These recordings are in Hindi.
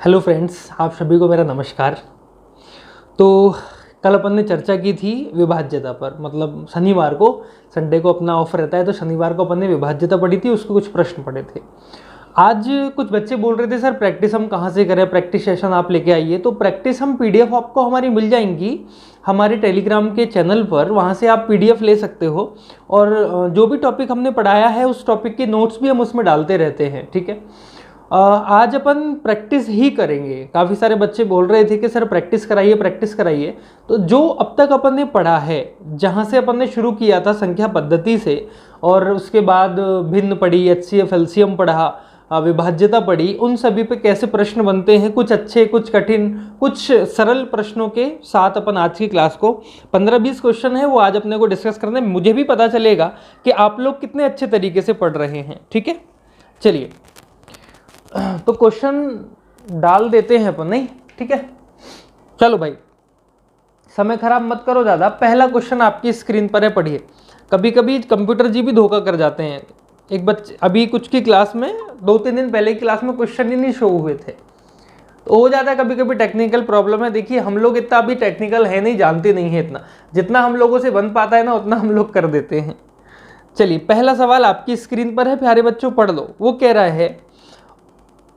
हेलो फ्रेंड्स, आप सभी को मेरा नमस्कार। तो कल अपन ने चर्चा की थी विभाज्यता पर, मतलब शनिवार को, संडे को अपना ऑफ रहता है तो शनिवार को अपन ने विभाज्यता पढ़ी थी, उसके कुछ प्रश्न पढ़े थे। आज कुछ बच्चे बोल रहे थे सर प्रैक्टिस हम कहाँ से करें, प्रैक्टिस सेशन आप लेके आइए। तो प्रैक्टिस हम पीडीएफ आपको हमारी मिल जाएंगी हमारे टेलीग्राम के चैनल पर, वहाँ से आप पीडीएफ ले सकते हो। और जो भी टॉपिक हमने पढ़ाया है उस टॉपिक के नोट्स भी हम उसमें डालते रहते हैं, ठीक है। आज अपन प्रैक्टिस ही करेंगे। काफ़ी सारे बच्चे बोल रहे थे कि सर प्रैक्टिस कराइए प्रैक्टिस कराइए। तो जो अब तक अपन ने पढ़ा है, जहाँ से अपन ने शुरू किया था संख्या पद्धति से, और उसके बाद भिन्न पढ़ी, एचसीएफ एलसीएम पढ़ा, विभाज्यता पढ़ी, उन सभी पे कैसे प्रश्न बनते हैं, कुछ अच्छे कुछ कठिन कुछ सरल प्रश्नों के साथ अपन आज की क्लास को 15-20 क्वेश्चन है वो आज अपने को डिस्कस करने। मुझे भी पता चलेगा कि आप लोग कितने अच्छे तरीके से पढ़ रहे हैं, ठीक है। चलिए तो क्वेश्चन डाल देते हैं अपन, नहीं ठीक है। चलो भाई, समय खराब मत करो ज़्यादा। पहला क्वेश्चन आपकी स्क्रीन पर है, पढ़िए। कभी कभी कंप्यूटर जी भी धोखा कर जाते हैं। एक बच्चे अभी कुछ की क्लास में 2-3 दिन पहले की क्लास में क्वेश्चन ही नहीं शो हुए थे, तो हो जाता है कभी कभी टेक्निकल प्रॉब्लम है। देखिए हम लोग इतना अभी टेक्निकल है नहीं, जानते नहीं है इतना, जितना हम लोगों से बन पाता है ना उतना हम लोग कर देते हैं। चलिए पहला सवाल आपकी स्क्रीन पर है, प्यारे बच्चों पढ़ लो। वो कह रहा है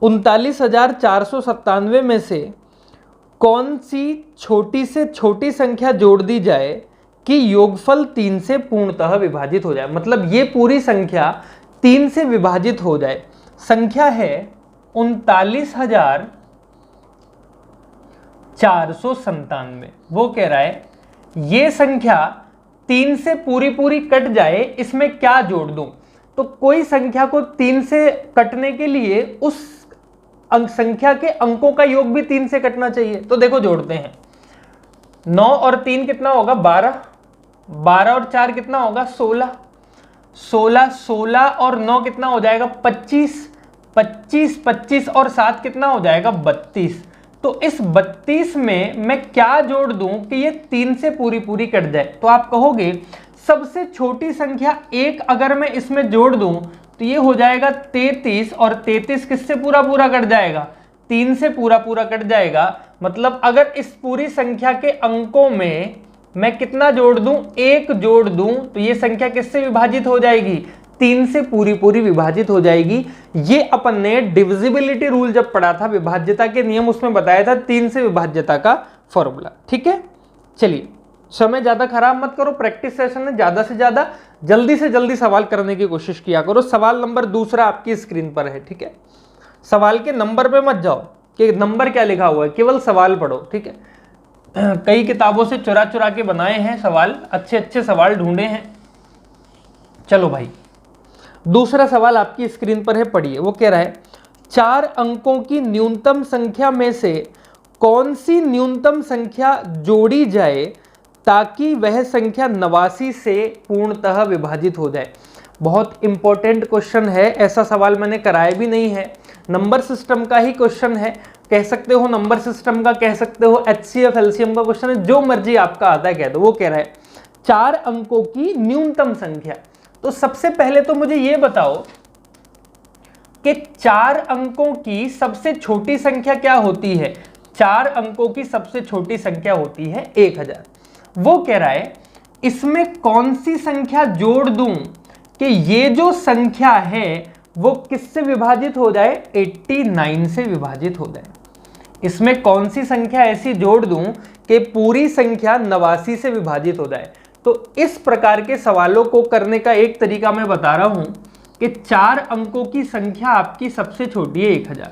39,497 में से कौन सी छोटी से छोटी संख्या जोड़ दी जाए कि योगफल 3 से पूर्णतः विभाजित हो जाए। मतलब ये पूरी संख्या 3 से विभाजित हो जाए। संख्या है 39,497। वो कह रहा है ये संख्या 3 से पूरी पूरी कट जाए, इसमें क्या जोड़ दूं। तो कोई संख्या को 3 से कटने के लिए उस अंक संख्या के अंकों का योग भी 3 से कटना चाहिए। तो देखो जोड़ते हैं। 9 और 3 कितना होगा 12, 12 और 4 कितना होगा 16, 16 और 9 कितना हो जाएगा 25, 25 और 7 कितना हो जाएगा 32। तो इस 32 में मैं क्या जोड़ दूं कि ये 3 से पूरी पूरी कट जाए। तो आप कहोगे सबसे छोटी संख्या 1 अगर मैं इसमें जोड़ दूं तो ये हो जाएगा 33, और 33 किससे पूरा पूरा कट जाएगा 3 से पूरा पूरा कट जाएगा। मतलब अगर इस पूरी संख्या के अंकों में मैं कितना जोड़ दूं 1 जोड़ दूं तो ये संख्या किससे विभाजित हो जाएगी 3 से पूरी पूरी विभाजित हो जाएगी। ये अपन ने डिविजिबिलिटी रूल जब पढ़ा था, विभाज्यता के नियम, उसमें बताया था 3 से विभाज्यता का फॉर्मूला, ठीक है। चलिए समय ज्यादा खराब मत करो, प्रैक्टिस सेशन में ज्यादा से ज्यादा जल्दी से जल्दी सवाल करने की कोशिश किया करो। सवाल नंबर दूसरा आपकी स्क्रीन पर है, ठीक है। सवाल के नंबर पे मत जाओ कि नंबर क्या लिखा हुआ है, केवल सवाल पढ़ो, ठीक है। कई किताबों से चुरा चुरा के बनाए हैं सवाल, अच्छे अच्छे सवाल ढूंढे हैं। चलो भाई दूसरा सवाल आपकी स्क्रीन पर है, पढ़िए। वो कह रहा है 4 अंकों की न्यूनतम संख्या में से कौन सी न्यूनतम संख्या जोड़ी जाए ताकि वह संख्या 89 से पूर्णतः विभाजित हो जाए। बहुत इंपॉर्टेंट क्वेश्चन है, ऐसा सवाल मैंने कराया भी नहीं है। नंबर सिस्टम का ही क्वेश्चन है, कह सकते हो नंबर सिस्टम का, कह सकते हो एचसीएफ एलसीएम का क्वेश्चन है, जो मर्जी आपका आता है कह दो। वो कह रहा है 4 अंकों की न्यूनतम संख्या। तो सबसे पहले तो मुझे ये बताओ कि 4 अंकों की सबसे छोटी संख्या क्या होती है। 4 अंकों की सबसे छोटी संख्या होती है 1000। वो कह रहा है इसमें कौन सी संख्या जोड़ दूं कि ये जो संख्या है वो किससे विभाजित हो जाए 89 से विभाजित हो जाए। इसमें कौन सी संख्या ऐसी जोड़ दूं कि पूरी संख्या 89 से विभाजित हो जाए। तो इस प्रकार के सवालों को करने का एक तरीका मैं बता रहा हूं कि 4 अंकों की संख्या आपकी सबसे छोटी है 1000।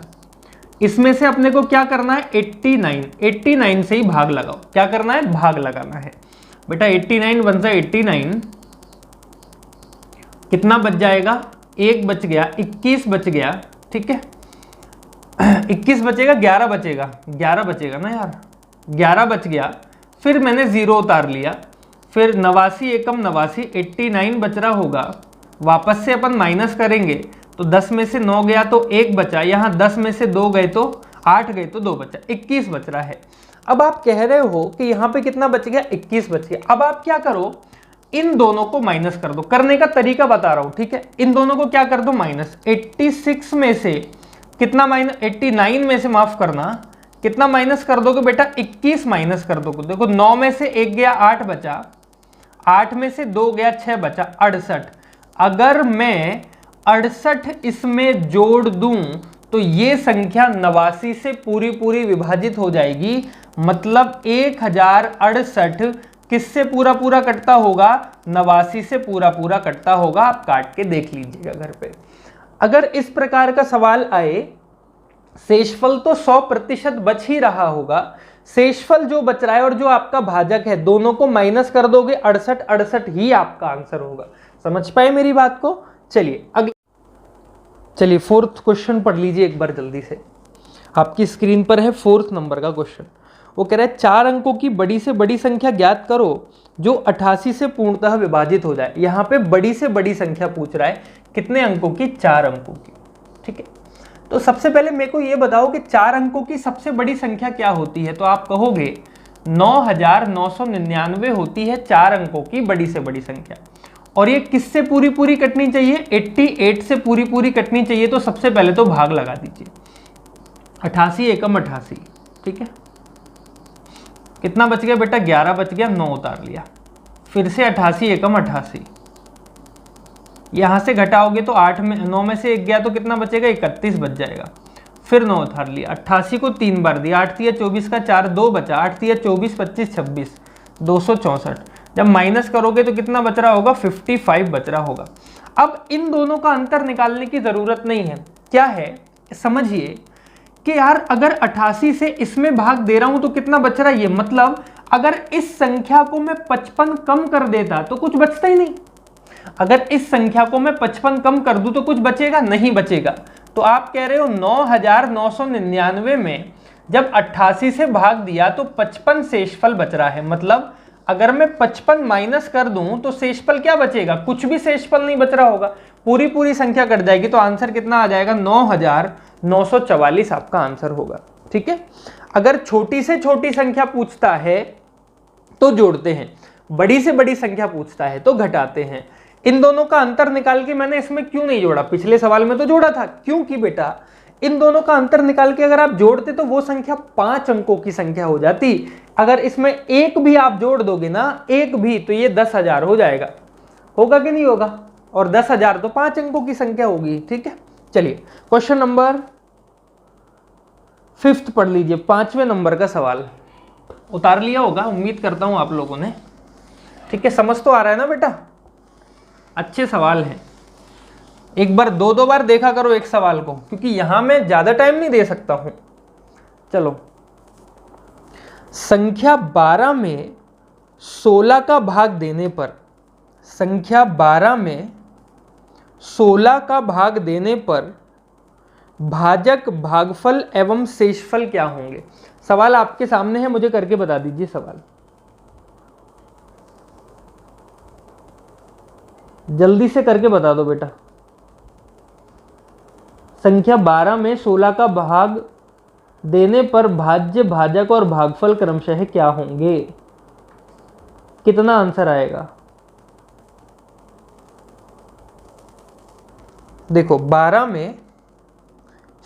इसमें से अपने को क्या करना है 89 से ही भाग लगाओ। क्या करना है भाग लगाना है बेटा। 89 वन से 89 कितना बच जाएगा 1 बच गया, 21 बच गया, ठीक है। 21 बचेगा, 11 बचेगा, 11 बचेगा ना यार, 11 बच गया। फिर मैंने 0 उतार लिया, फिर 89 एकम 89, 89 बच रहा होगा। वापस से अपन माइनस करेंगे तो 10 में से 9 गया तो 1 बचा, यहाँ 10 में से 2 गए तो 8 गए तो 2 बचा, 21 बच रहा है। अब आप कह रहे हो कि यहाँ पे कितना बच गया 21 बच गया। अब आप क्या करो इन दोनों को माइनस कर दो। करने का तरीका बता रहा हूँ, ठीक है। इन दोनों को क्या कर दो माइनस। 86 में से कितना माइनस 89 में से माफ करना, कितना माइनस कर दोगे बेटा 21 माइनस कर दोगे। देखो 9 में से 1 गया 8 बचा, 8 में से 2 गया 6 बचा 68। अगर मैं 68 इसमें जोड़ दूं तो ये संख्या 89 से पूरी पूरी विभाजित हो जाएगी। मतलब 1068 किससे पूरा पूरा कटता होगा, 89 से पूरा पूरा कटता होगा। आप काट के देख लीजिएगा घर पे। अगर इस प्रकार का सवाल आए, शेषफल तो 100% बच ही रहा होगा, शेषफल जो बच रहा है और जो आपका भाजक है दोनों को माइनस कर दोगे, 68 ही आपका आंसर होगा। समझ पाए मेरी बात को? चलिए फोर्थ क्वेश्चन पढ़ लीजिए एक बार जल्दी से। आपकी स्क्रीन पर है 4th नंबर का क्वेश्चन। वो कह रहा है 4 अंकों की बड़ी से बड़ी संख्या ज्ञात करो जो 88 से पूर्णतः विभाजित हो जाए। यहाँ पे बड़ी से बड़ी संख्या पूछ रहा है, कितने अंकों की? 4 अंकों की। ठीक है, तो सबसे पहले मेरे को ये बताओ कि 4 अंकों की सबसे बड़ी संख्या क्या होती है? तो आप कहोगे 9999 होती है 4 अंकों की बड़ी से बड़ी संख्या। और ये किससे पूरी पूरी कटनी चाहिए? 88 से पूरी पूरी कटनी चाहिए। तो सबसे पहले तो भाग लगा दीजिए, 88 एकम 88। ठीक है, कितना बच गया बेटा? 11 बच गया, 9 उतार लिया। फिर से 88 एकम 88, यहां से घटाओगे तो 9 में से 1 गया तो कितना बचेगा? 31 बच जाएगा। फिर 9 उतार लिया, 88 को 3 बार दिया, 8 तिया 24 का 4, 2 बचा, 8 तिया 24, 25, 26, 264। जब माइनस करोगे तो कितना बच रहा होगा? 55 बच रहा होगा। अब इन दोनों का अंतर निकालने की जरूरत नहीं है। क्या है, समझिए कि यार अगर 88 से इसमें भाग दे रहा हूं तो कितना बच रहा है ये, मतलब अगर इस संख्या को मैं 55 कम कर देता तो कुछ बचता ही नहीं। अगर इस संख्या को मैं 55 कम कर दूं तो कुछ बचेगा? नहीं बचेगा। तो आप कह रहे हो 9999 में जब 88 से भाग दिया तो 55 शेषफल बच रहा है। मतलब अगर मैं 55 माइनस कर दूं तो शेषफल क्या बचेगा? कुछ भी शेषफल नहीं बच रहा होगा, पूरी पूरी संख्या कट जाएगी। तो आंसर कितना आ जाएगा? 9944 आपका आंसर होगा। ठीक है, अगर छोटी से छोटी संख्या पूछता है तो जोड़ते हैं, बड़ी से बड़ी संख्या पूछता है तो घटाते हैं। इन दोनों का अंतर निकाल के मैंने इसमें क्यों नहीं जोड़ा? पिछले सवाल में तो जोड़ा था, क्योंकि बेटा इन दोनों का अंतर निकाल के अगर आप जोड़ते तो वो संख्या 5 अंकों की संख्या हो जाती। अगर इसमें एक भी आप जोड़ दोगे ना, एक भी, तो ये 10,000 हो जाएगा। होगा कि नहीं होगा? और 10,000 तो 5 अंकों की संख्या होगी। ठीक है, चलिए क्वेश्चन नंबर 5th पढ़ लीजिए, 5वें नंबर का सवाल। उतार लिया होगा, उम्मीद करता हूं आप लोगों ने। ठीक है, समझ तो आ रहा है ना बेटा? अच्छे सवाल हैं, एक बार 2 बार देखा करो एक सवाल को, क्योंकि यहां मैं ज्यादा टाइम नहीं दे सकता हूं। चलो, संख्या 12 में 16 का भाग देने पर, संख्या 12 में 16 का भाग देने पर भाजक, भागफल एवं शेषफल क्या होंगे? सवाल आपके सामने है, मुझे करके बता दीजिए सवाल जल्दी से, करके बता दो बेटा। संख्या 12 में 16 का भाग देने पर भाज्य, भाजक और भागफल क्रमशः क्या होंगे? कितना आंसर आएगा? देखो 12 में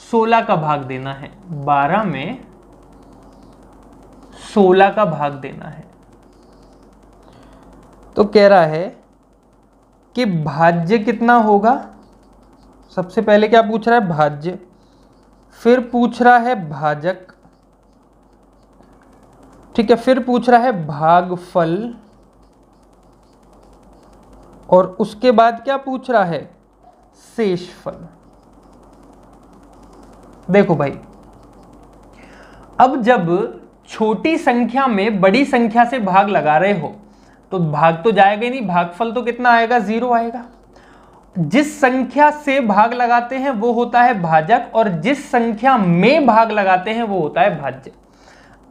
16 का भाग देना है, 12 में 16 का भाग देना है, तो कह रहा है कि भाज्य कितना होगा? सबसे पहले क्या पूछ रहा है? भाज्य। फिर पूछ रहा है भाजक। ठीक है, फिर पूछ रहा है भागफल, और उसके बाद क्या पूछ रहा है? शेषफल। देखो भाई, अब जब छोटी संख्या में बड़ी संख्या से भाग लगा रहे हो तो भाग तो जाएगा ही नहीं, भागफल तो कितना आएगा? 0 आएगा। जिस संख्या से भाग लगाते हैं वो होता है भाजक, और जिस संख्या में भाग लगाते हैं वो होता है भाज्य।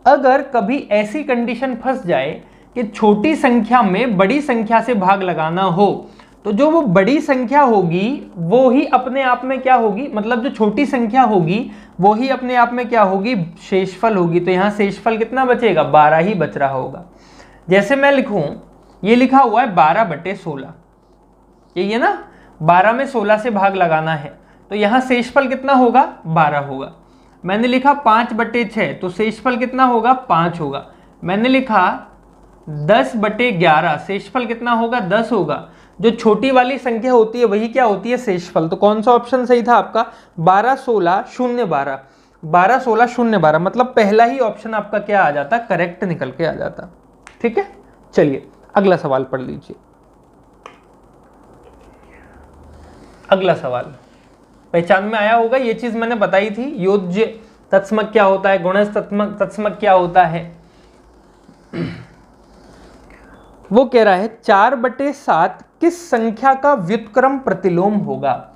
अगर कभी ऐसी कंडीशन फंस जाए कि छोटी संख्या में बड़ी संख्या से भाग लगाना हो, तो जो वो बड़ी संख्या होगी वो ही अपने आप में क्या होगी? मतलब जो छोटी संख्या होगी वो ही अपने आप में क्या होगी? शेषफल होगी। तो यहां शेषफल कितना बचेगा? 12 ही बच रहा होगा। जैसे मैं लिखूं, ये लिखा हुआ है 12/16, यही है ना? 12 में 16 से भाग लगाना है, तो यहाँ शेषफल कितना होगा 12 होगा। मैंने लिखा 5/6 तो शेषफल कितना होगा 5 होगा। मैंने लिखा 10/11 शेषफल कितना होगा 10 होगा। जो छोटी वाली संख्या होती है वही क्या होती है शेषफल। तो कौन सा ऑप्शन सही था आपका 12 16 0 12 12 16 0 12 मतलब पहला ही ऑप्शन आपका क्या आ जाता करेक्ट निकल के आ जाता। ठीक है, चलिए अगला सवाल पढ़ लीजिए। अगला सवाल पहचान में आया होगा, ये चीज मैंने बताई थी। योज्य तत्समक क्या होता है, गुणज तत्समक क्या होता है। वो कह रहा है 4/7 किस संख्या का व्युत्क्रम प्रतिलोम होगा।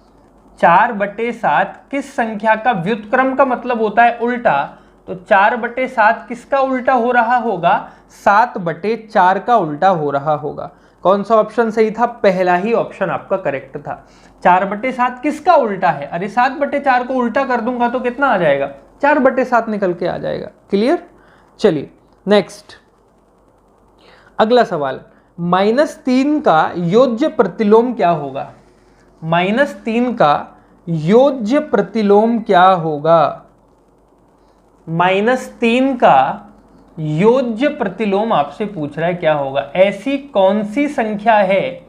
4/7 किस संख्या का व्युत्क्रम का मतलब होता है उल्टा। तो 4/7 किसका उल्टा हो रहा होगा 7/4 का उल्टा हो रहा होगा। कौन सा ऑप्शन सही था, पहला ही ऑप्शन आपका करेक्ट था। 4/7 किसका उल्टा है, अरे 7/4 को उल्टा कर दूंगा तो कितना आ जाएगा 4/7 निकल के आ जाएगा। क्लियर, चलिए नेक्स्ट अगला सवाल। -3 का योज्य प्रतिलोम क्या होगा। -3 का योज्य प्रतिलोम क्या होगा। -3 का योज्य प्रतिलोम आपसे पूछ रहा है क्या होगा। ऐसी कौन सी संख्या है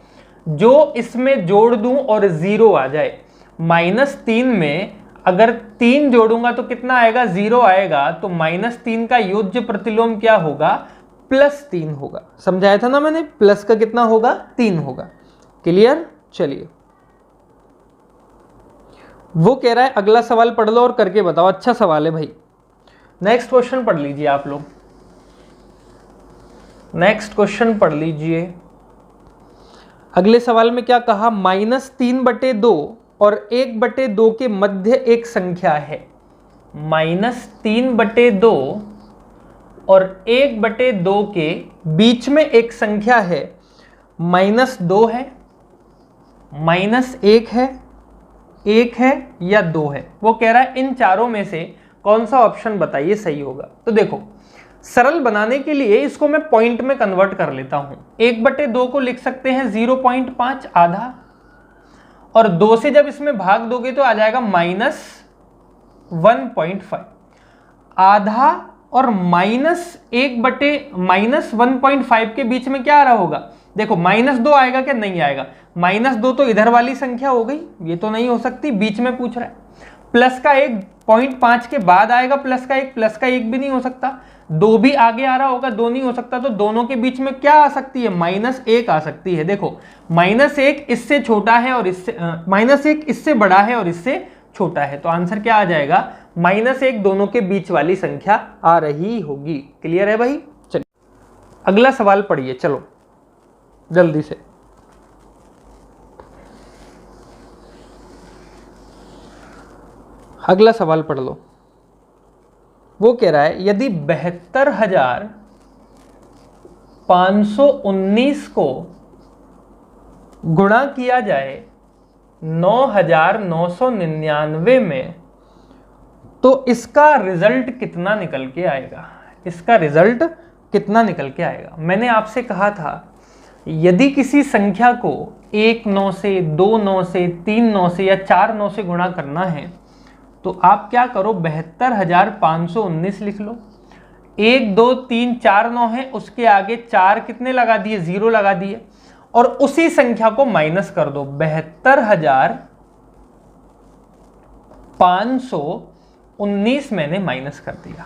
जो इसमें जोड़ दूं और 0 आ जाए। -3 में अगर 3 जोड़ूंगा तो कितना आएगा 0 आएगा। तो -3 का योज्य प्रतिलोम क्या होगा +3 होगा। समझाया था ना मैंने, प्लस का कितना होगा 3 होगा। क्लियर, चलिए वो कह रहा है अगला सवाल पढ़ लो और करके बताओ। अच्छा सवाल है भाई। नेक्स्ट क्वेश्चन पढ़ लीजिए आप लोग। नेक्स्ट क्वेश्चन पढ़ लीजिए। अगले सवाल में क्या कहा, -3/2 और 1/2 के मध्य एक संख्या है। -3/2 और 1/2 के बीच में एक संख्या है। -2 है, -1 है, 1 है या 2 है। वो कह रहा है इन चारों में से कौन सा ऑप्शन बताइए सही होगा। तो देखो सरल बनाने के लिए इसको मैं पॉइंट में कन्वर्ट कर लेता हूं। 1/2 को लिख सकते हैं 0.5 आधा, और 2 से जब इसमें भाग दोगे तो आ जाएगा -1.5 आधा। और -1/-1.5 के बीच में क्या आ रहा होगा, देखो -2 आएगा क्या, नहीं आएगा। -2 तो इधर वाली संख्या हो गई, ये तो नहीं हो सकती, बीच में पूछ रहा है। प्लस का 1.5 के बाद आएगा प्लस का 1, प्लस का 1 भी नहीं हो सकता। 2 भी आगे आ रहा होगा, 2 नहीं हो सकता। तो दोनों के बीच में क्या आ सकती है -1 आ सकती है। देखो -1 इससे छोटा है और इससे -1 इससे बड़ा है और इससे छोटा है। तो आंसर क्या आ जाएगा -1 दोनों के बीच वाली संख्या आ रही होगी। क्लियर है भाई, चलिए अगला सवाल पढ़िए, चलो जल्दी से। अगला सवाल पढ़ लो। वो कह रहा है यदि 72,519 को गुणा किया जाए 9,999 में तो इसका रिजल्ट कितना निकल के आएगा। इसका रिजल्ट कितना निकल के आएगा। मैंने आपसे कहा था यदि किसी संख्या को 1 9 से 2 9 से 3 9 से या 4 9 से गुणा करना है तो आप क्या करो 72,519 लिख लो। 1 2 3 4 9 है, उसके आगे 4 कितने लगा दिए 0 लगा दिए, और उसी संख्या को माइनस कर दो। 72,519 मैंने माइनस कर दिया।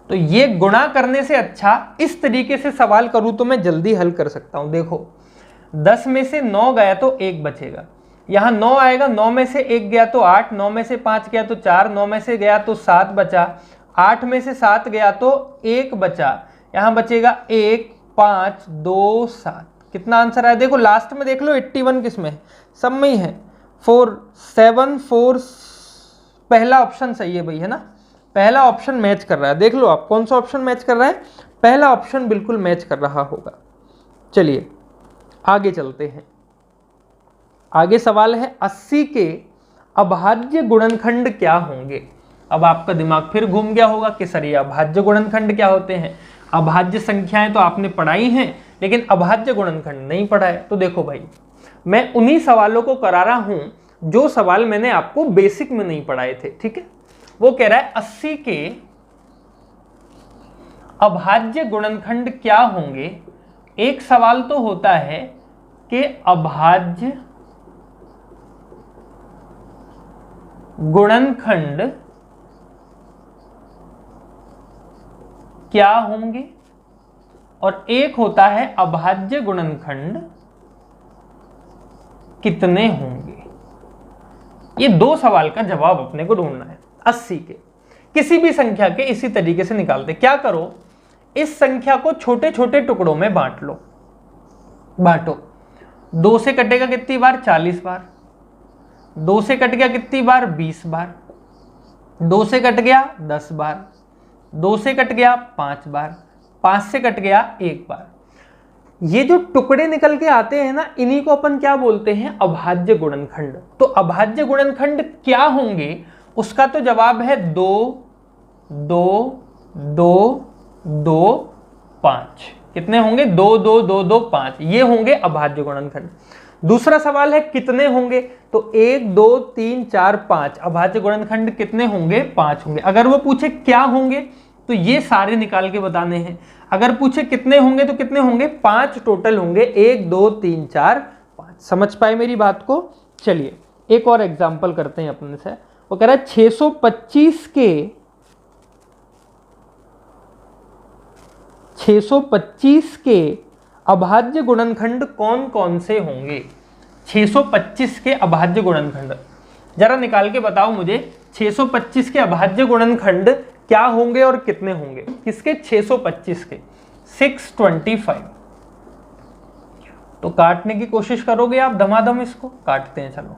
तो ये गुणा करने से अच्छा इस तरीके से सवाल करूं तो मैं जल्दी हल कर सकता हूं। देखो 10 में से 9 गया तो 1 बचेगा, यहां 9 आएगा, 9 में से 1 गया तो 8, 9 में से 5 गया तो 4, 9 में से गया तो 7 बचा, 8 में से 7 गया तो 1 बचा, यहां बचेगा 1 5 2 7। कितना आंसर आया देखो लास्ट में देख लो 81 किस में है, सब में ही है। 4 7 4 पहला ऑप्शन सही है भाई, है ना, पहला ऑप्शन मैच कर रहा है। देख लो आप कौन सा ऑप्शन मैच कर रहा है, पहला ऑप्शन बिल्कुल मैच कर रहा होगा। चलिए आगे चलते हैं। आगे सवाल है 80 के अभाज्य गुणनखंड क्या होंगे। अब आपका दिमाग फिर घूम गया होगा कि सर ये अभाज्य गुणनखंड क्या होते हैं। अभाज्य संख्याएं तो आपने पढ़ाई हैं लेकिन अभाज्य गुणनखंड नहीं पढ़ा है। तो देखो भाई मैं उन्हीं सवालों को करा रहा हूं जो सवाल मैंने आपको बेसिक में नहीं पढ़ाए थे, ठीक है। वो कह रहा है 80 के अभाज्य गुणनखंड क्या होंगे। एक सवाल तो होता है कि अभाज्य गुणनखंड क्या होंगे, और एक होता है अभाज्य गुणनखंड कितने होंगे। ये दो सवाल का जवाब अपने को ढूंढना है। 80 के किसी भी संख्या के इसी तरीके से निकालते। क्या करो, इस संख्या को छोटे छोटे टुकड़ों में बांट लो। बांटो, 2 से कटेगा कितनी बार? 40 बार। 2 से कट गया कितनी बार? 20 बार। 2 से कट गया 10 बार। 2 से कट गया 5 बार। 5 से कट गया 1 बार। ये जो टुकड़े निकल के आते हैं ना, इन्हीं को अपन क्या बोलते हैं? अभाज्य गुणनखंड। तो अभाज्य गुणनखंड क्या होंगे, उसका तो जवाब है 2 2 2 2 5। कितने होंगे? 2 2 2 2 5। ये होंगे अभाज्य गुणनखंड। दूसरा सवाल है कितने होंगे, तो 1 2 3 4 5। अभाज्य गुणनखंड कितने होंगे? 5 होंगे। अगर वो पूछे क्या होंगे तो ये सारे निकाल के बताने हैं। अगर पूछे कितने होंगे तो कितने होंगे? 5 टोटल होंगे। 1 2 3 4 5। समझ पाए मेरी बात को? चलिए एक और एग्जांपल करते हैं अपने से। वो कह रहा है 625 के अभाज्य गुणनखंड कौन कौन से होंगे। 625 के अभाज्य गुणनखंड जरा निकाल के बताओ मुझे। 625 के अभाज्य गुणनखंड क्या होंगे और कितने होंगे? किसके? 625 के। 625। तो काटने की कोशिश करोगे आप धमाधम? इसको काटते हैं, चलो।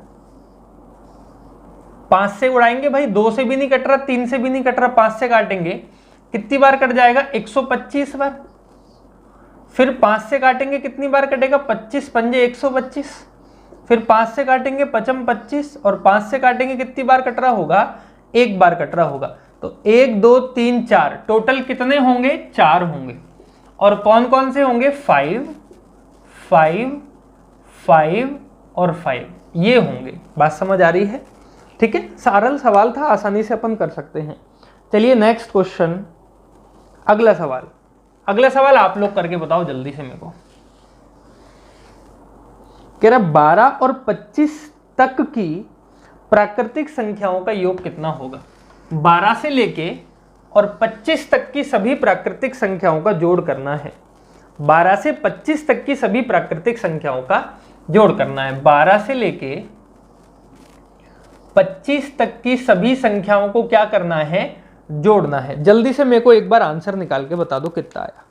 5 से उड़ाएंगे भाई, 2 से भी नहीं कट रहा, 3 से भी नहीं कट रहा, 5 से काटेंगे। कितनी बार कट जाएगा? 125 बार। फिर 5 से काटेंगे, कितनी बार कटेगा? 25 पंजे 125। फिर 5 से काटेंगे 55 25, और 5 से काटेंगे कितनी बार कट रहा होगा? 1 बार कट रहा होगा। तो 1 2 3 4 टोटल कितने होंगे? 4 होंगे। और कौन कौन से होंगे? 5 5 5 और 5 ये होंगे। बात समझ आ रही है? ठीक है, सरल सवाल था, आसानी से अपन कर सकते हैं। चलिए नेक्स्ट क्वेश्चन, अगला सवाल। अगला सवाल आप लोग करके बताओ जल्दी से मेरे को। कह रहा 12 और 25 तक की प्राकृतिक संख्याओं का योग कितना होगा। 12 से लेके और 25 तक की सभी प्राकृतिक संख्याओं का जोड़ करना है। 12 से 25 तक की सभी प्राकृतिक संख्याओं का जोड़ करना है। 12 से लेके 25 तक की सभी संख्याओं को क्या करना है? जोड़ना है। जल्दी से मेरे को एक बार आंसर निकाल के बता दो कितना आया।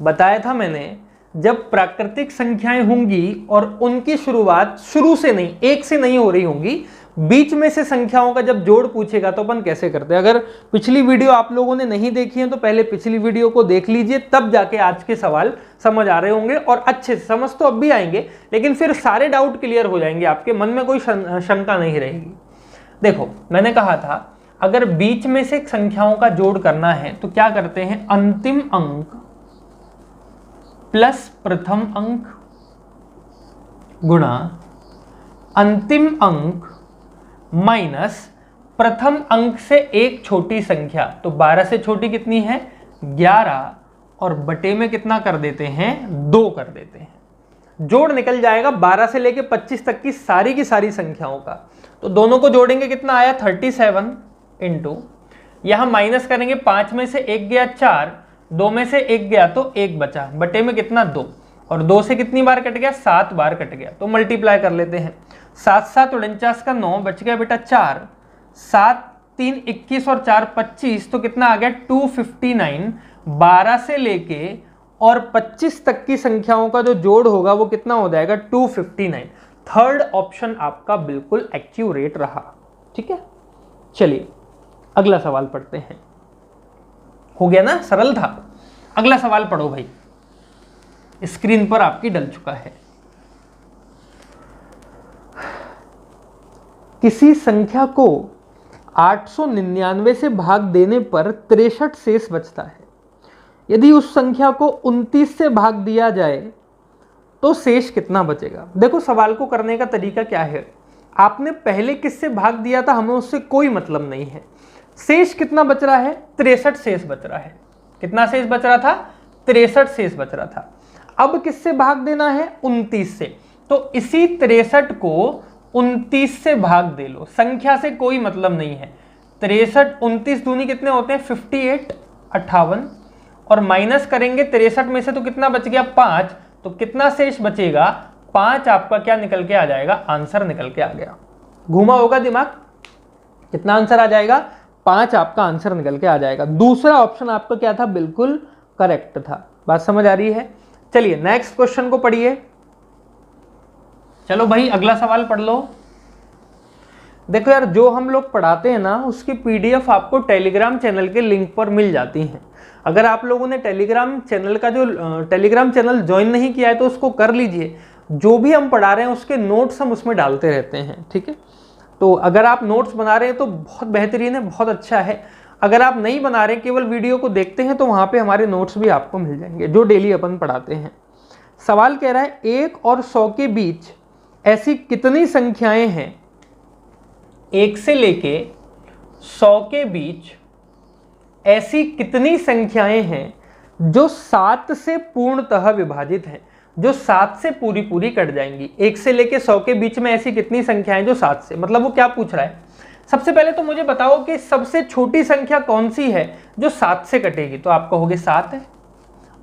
बताया था मैंने, जब प्राकृतिक संख्याएं होंगी और उनकी शुरुआत शुरू से नहीं, एक से नहीं हो रही होंगी, बीच में से संख्याओं का जब जोड़ पूछेगा तो अपन कैसे करते हैं। अगर पिछली वीडियो आप लोगों ने नहीं देखी है तो पहले पिछली वीडियो को देख लीजिए, तब जाके आज के सवाल समझ आ रहे होंगे। और अच्छे से समझ तो अब भी आएंगे, लेकिन फिर सारे डाउट क्लियर हो जाएंगे, आपके मन में कोई शंका नहीं रहेगी। देखो मैंने कहा था, अगर बीच में से संख्याओं का जोड़ करना है तो क्या करते हैं? अंतिम अंक प्लस प्रथम अंक गुणा अंतिम अंक माइनस प्रथम अंक से एक छोटी संख्या। तो 12 से छोटी कितनी है? 11, और बटे में कितना कर देते हैं? 2 कर देते हैं। जोड़ निकल जाएगा 12 से लेके 25 तक की सारी संख्याओं का। तो दोनों को जोड़ेंगे, कितना आया? 37 इंटू, यहां माइनस करेंगे, 5 में से 1 गया 4, 2 में से 1 गया तो 1 बचा, बटे में कितना? 2, और 2 से कितनी बार कट गया? 7 बार कट गया। तो मल्टीप्लाई कर लेते हैं। 7 7 49 का 9 बच गया बेटा 4, 7 3 21 और 4 25, तो कितना आ गया? 259। 12 से लेके और 25 तक की संख्याओं का जो जोड़ होगा वो कितना हो जाएगा? 259। थर्ड ऑप्शन आपका बिल्कुल एक्यूरेट रहा। ठीक है, चलिए अगला सवाल पढ़ते हैं। हो गया ना, सरल था। अगला सवाल पढ़ो भाई, स्क्रीन पर आपकी डल चुका है। किसी संख्या को 899 से भाग देने पर 63 शेष बचता है। यदि उस संख्या को 29 से भाग दिया जाए तो शेष कितना बचेगा। देखो सवाल को करने का तरीका क्या है, आपने पहले किससे भाग दिया था, हमें उससे कोई मतलब नहीं है। शेष कितना बच रहा है, 63 शेष बच रहा है। कितना शेष बच रहा था, 63 शेष बच रहा था। अब किससे भाग देना है, 29 से। तो इसी 63 को 29 से भाग दे लो, संख्या से कोई मतलब नहीं है। 63 29 दूनी कितने होते हैं, 58 58, और माइनस करेंगे 63 में से तो कितना बच गया, 5। तो कितना शेष बचेगा, 5 आपका क्या निकल के आ जाएगा, आंसर निकल के आ गया। घूमा होगा दिमाग, कितना आंसर आ जाएगा, 5 आपका आंसर निकल के आ जाएगा। दूसरा ऑप्शन आपका क्या था, बिल्कुल करेक्ट था। बात समझ आ रही है। चलिए नेक्स्ट क्वेश्चन को पढ़िए। चलो भाई अगला सवाल पढ़ लो। देखो यार, जो हम लोग पढ़ाते हैं ना उसकी पीडीएफ आपको टेलीग्राम चैनल के लिंक पर मिल जाती है। अगर आप लोगों ने टेलीग्राम चैनल ज्वाइन नहीं किया है तो उसको कर लीजिए। जो भी हम पढ़ा रहे हैं उसके नोट्स हम उसमें डालते रहते हैं, ठीक है। तो अगर आप नोट्स बना रहे हैं तो बहुत बेहतरीन है, बहुत अच्छा है। अगर आप नहीं बना रहे, केवल वीडियो को देखते हैं, तो वहाँ पे हमारे नोट्स भी आपको मिल जाएंगे जो डेली अपन पढ़ाते हैं। सवाल कह रहा है 1 और 100 के बीच ऐसी कितनी संख्याएं हैं, 1 से लेके 100 के बीच ऐसी कितनी संख्याएं हैं जो 7 से पूर्णतः विभाजित हैं, जो 7 से पूरी पूरी कट जाएंगी। 1 से लेके 100 के बीच में ऐसी कितनी संख्याएं जो 7 से, मतलब वो क्या पूछ रहा है। सबसे पहले तो मुझे बताओ कि सबसे छोटी संख्या कौन सी है जो 7 से कटेगी। तो आप कहोगे 7 है,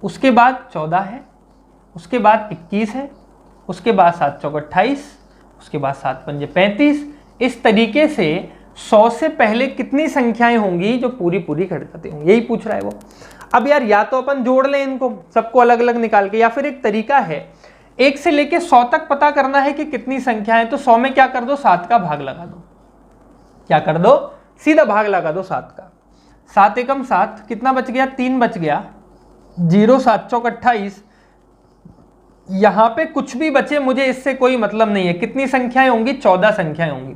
उसके बाद 14 है, उसके बाद 21 है, उसके बाद 7 चौक 28, उसके बाद 7 पंजे 35। इस तरीके से 100 से पहले कितनी संख्याएं होंगी जो पूरी पूरी कट जाती होंगी, यही पूछ रहा है वो। अब यार या तो अपन जोड़ लें इनको सबको अलग अलग निकाल के, या फिर एक तरीका है 1 से लेके 100 तक पता करना है कि कितनी संख्या है। तो 100 में क्या कर दो, 7 का भाग लगा दो। क्या कर दो, सीधा भाग लगा दो 7 का। 7 एकम 7, कितना बच गया, 3 बच गया। 0 7 चौक 28। यहां पे कुछ भी बचे मुझे इससे कोई मतलब नहीं है। कितनी संख्याएं होंगी, 14 संख्याएं होंगी।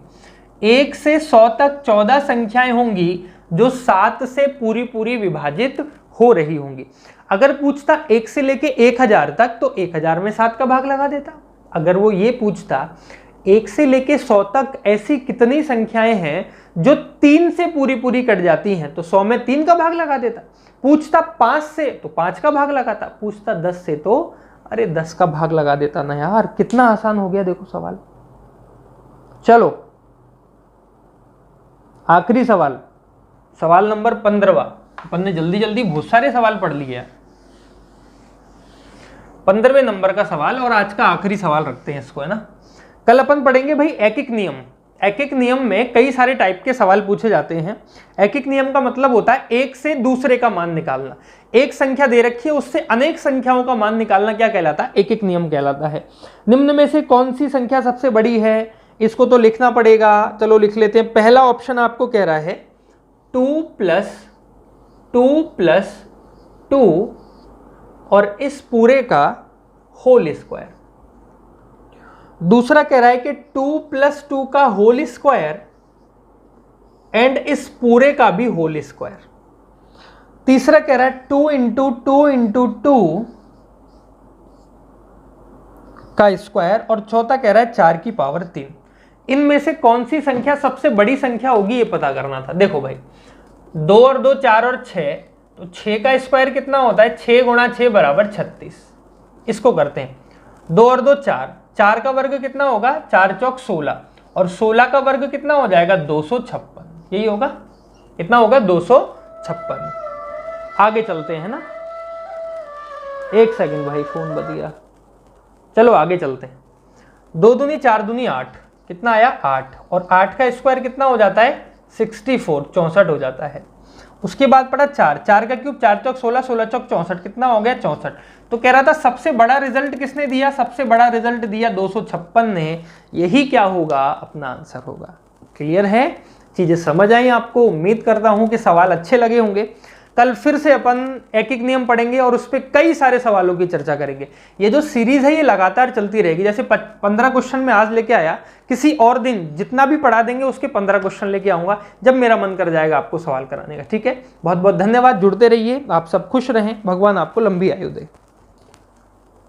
1 से 100 तक 14 संख्याएं होंगी जो 7 से पूरी पूरी विभाजित हो रही होंगी। अगर पूछता 1 से लेके 1000 तक तो 1000 में 7 का भाग लगा देता। अगर वो ये पूछता 1 से लेके 100 तक ऐसी कितनी संख्याएं हैं जो 3 से पूरी पूरी कट जाती हैं, तो 100 में 3 का भाग लगा देता। पूछता 5 से तो 5 का भाग लगाता। पूछता 10 से तो अरे 10 का भाग लगा देता ना यार। कितना आसान हो गया देखो सवाल। चलो आखिरी सवाल, सवाल नंबर 15वां। अपन ने जल्दी जल्दी बहुत सारे सवाल पढ़ लिए। 15वें नंबर का सवाल और आज का आखिरी सवाल रखते हैं इसको, है ना। कल अपन पढ़ेंगे भाई एकिक नियम। एकिक नियम में कई सारे टाइप के सवाल पूछे जाते हैं। एकिक नियम का मतलब होता है एक से दूसरे का मान निकालना। एक संख्या दे रखी है, उससे अनेक संख्याओं का मान निकालना क्या कहलाता है, एकिक नियम कहलाता है। निम्न में से कौन सी संख्या सबसे बड़ी है, इसको तो लिखना पड़ेगा। चलो लिख लेते हैं। पहला ऑप्शन आपको कह रहा है 2 + 2 और इस पूरे का होल स्क्वायर। दूसरा कह रहा है कि 2 + 2 का होल स्क्वायर एंड इस पूरे का भी होल स्क्वायर। तीसरा कह रहा है 2 × 2 × 2 का स्क्वायर, और चौथा कह रहा है 4 की पावर 3। इनमें से कौन सी संख्या सबसे बड़ी संख्या होगी ये पता करना था। देखो भाई 2 और 2 4 और 6, तो 6 का स्क्वायर कितना होता है, 6 × 6 = 36। इसको करते हैं। 2 और 2 4, 4 का वर्ग कितना होगा, 4 चौक 16, और 16 का वर्ग कितना हो जाएगा, 256। यही होगा, कितना होगा, 256। आगे चलते हैं ना। एक सेकंड भाई, फोन बज गया। चलो आगे चलते हैं। 2 दूनी 4 दूनी 8, कितना आया 8, और 8 का स्क्वायर कितना हो जाता है, 64 64 हो जाता है। उसके बाद पड़ा 4, 4 का क्यूब, 4 चौक 16, 16 चौक 64, कितना हो गया 64। तो कह रहा था सबसे बड़ा रिजल्ट किसने दिया, सबसे बड़ा रिजल्ट दिया 256 ने। यही क्या होगा, अपना आंसर होगा। क्लियर है, चीजें समझ आई आपको। उम्मीद करता हूं कि सवाल अच्छे लगे होंगे। कल फिर से अपन एकिक नियम पढ़ेंगे और उस पर कई सारे सवालों की चर्चा करेंगे। ये जो सीरीज है ये लगातार चलती रहेगी। जैसे 15 क्वेश्चन में आज लेके आया, किसी और दिन जितना भी पढ़ा देंगे उसके 15 क्वेश्चन लेके आऊंगा जब मेरा मन कर जाएगा आपको सवाल कराने का। ठीक है, बहुत बहुत धन्यवाद, जुड़ते रहिए। आप सब खुश रहें, भगवान आपको लंबी आयु दे।